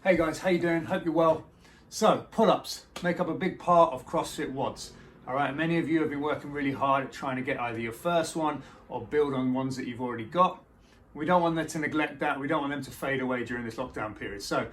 Hey guys, how you doing? Hope you're well. So, pull-ups make up a big part of CrossFit WODs. All right, many of you have been working really hard at trying to get either your first one or build on ones that you've already got. We don't want them to neglect that. We don't want them to fade away during this lockdown period. So,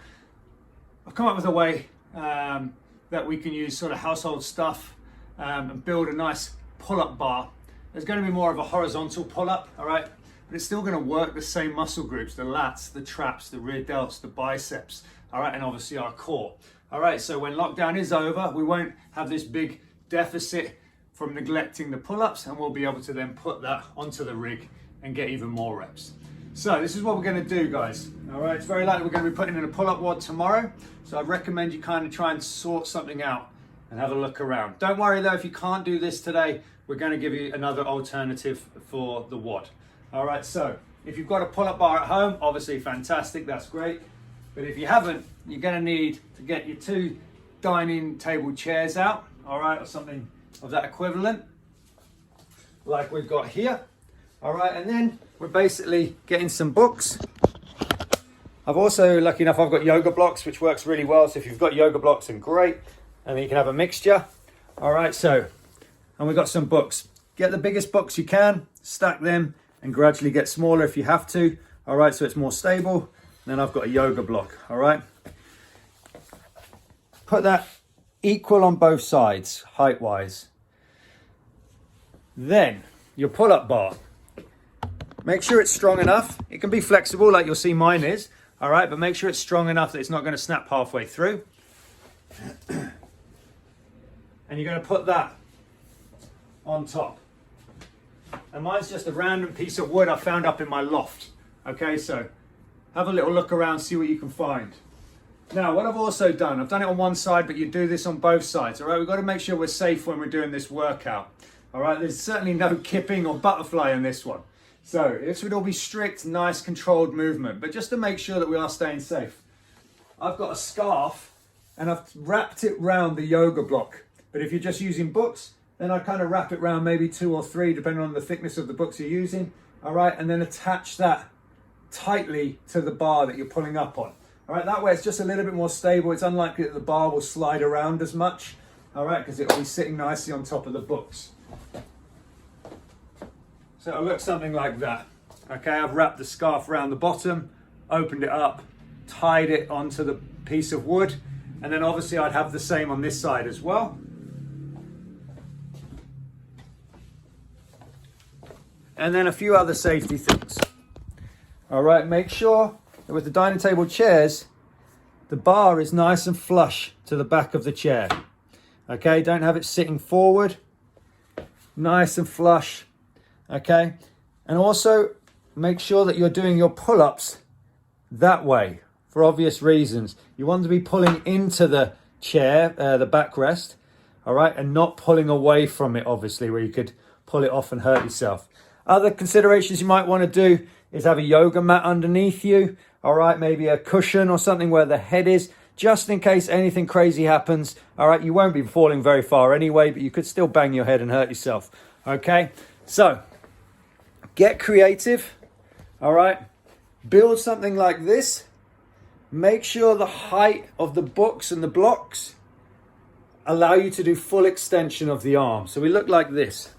I've come up with a way that we can use sort of household stuff and build a nice pull-up bar. There's going to be more of a horizontal pull-up, all right? But it's still going to work the same muscle groups, the lats, the traps, the rear delts, the biceps, all right, and obviously our core. All right, so when lockdown is over, we won't have this big deficit from neglecting the pull-ups, and we'll be able to then put that onto the rig and get even more reps. So this is what we're going to do, guys. All right, it's very likely we're going to be putting in a pull-up WOD tomorrow, so I'd recommend you kind of try and sort something out and have a look around. Don't worry though, if you can't do this today, we're going to give you another alternative for the WOD. All right, so if you've got a pull-up bar at home, obviously fantastic, that's great. But if you haven't, you're going to need to get your 2 dining table chairs out, all right, or something of that equivalent, like we've got here. All right, and then we're basically getting some books. I've also, lucky enough, I've got yoga blocks, which works really well. So if you've got yoga blocks, then great. And then you can have a mixture. All right, so, and we've got some books. Get the biggest books you can, stack them, and gradually get smaller if you have to. All right, so it's more stable. And then I've got a yoga block, all right? Put that equal on both sides, height-wise. Then, your pull-up bar. Make sure it's strong enough. It can be flexible like you'll see mine is, all right? But make sure it's strong enough that it's not gonna snap halfway through. And you're gonna put that on top. And mine's just a random piece of wood I found up in my loft. Okay, so have a little look around, see what you can find. Now, what I've also done, I've done it on one side, but you do this on both sides, all right? We've got to make sure we're safe when we're doing this workout, all right? There's certainly no kipping or butterfly in this one. So this would all be strict, nice, controlled movement, but just to make sure that we are staying safe. I've got a scarf and I've wrapped it round the yoga block. But if you're just using books, then I kind of wrap it around maybe 2 or 3, depending on the thickness of the books you're using. All right, and then attach that tightly to the bar that you're pulling up on. All right, that way it's just a little bit more stable. It's unlikely that the bar will slide around as much. All right, because it'll be sitting nicely on top of the books. So it'll look something like that. Okay, I've wrapped the scarf around the bottom, opened it up, tied it onto the piece of wood, and then obviously I'd have the same on this side as well. And then a few other safety things. All right, make sure that with the dining table chairs, the bar is nice and flush to the back of the chair. Okay, don't have it sitting forward. Nice and flush. Okay, and also make sure that you're doing your pull-ups that way for obvious reasons. You want to be pulling into the chair, the backrest, all right, and not pulling away from it, obviously, where you could pull it off and hurt yourself. Other considerations you might want to do is have a yoga mat underneath you, all right, maybe a cushion or something where the head is, just in case anything crazy happens, all right. You won't be falling very far anyway, but you could still bang your head and hurt yourself, okay? So, get creative, all right? Build something like this. Make sure the height of the books and the blocks allow you to do full extension of the arm. So we look like this.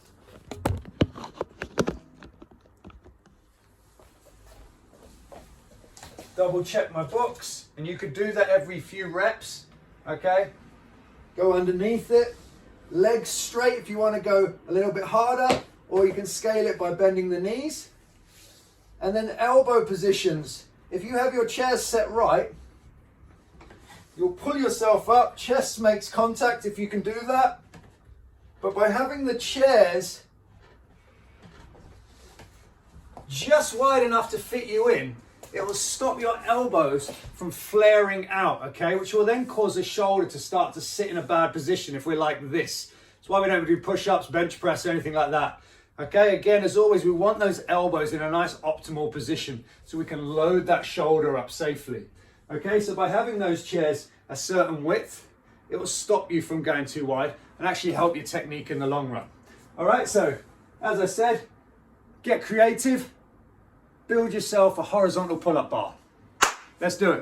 Double check my books, and you could do that every few reps, okay? Go underneath it, legs straight if you want to go a little bit harder, or you can scale it by bending the knees. And then elbow positions. If you have your chairs set right, you'll pull yourself up, chest makes contact if you can do that. But by having the chairs just wide enough to fit you in, it will stop your elbows from flaring out, okay? Which will then cause the shoulder to start to sit in a bad position if we're like this. That's why we don't do push-ups, bench press, or anything like that. Okay, again, as always, we want those elbows in a nice optimal position so we can load that shoulder up safely. Okay, so by having those chairs a certain width, it will stop you from going too wide and actually help your technique in the long run. All right, so as I said, get creative. Build yourself a horizontal pull-up bar. Let's do it.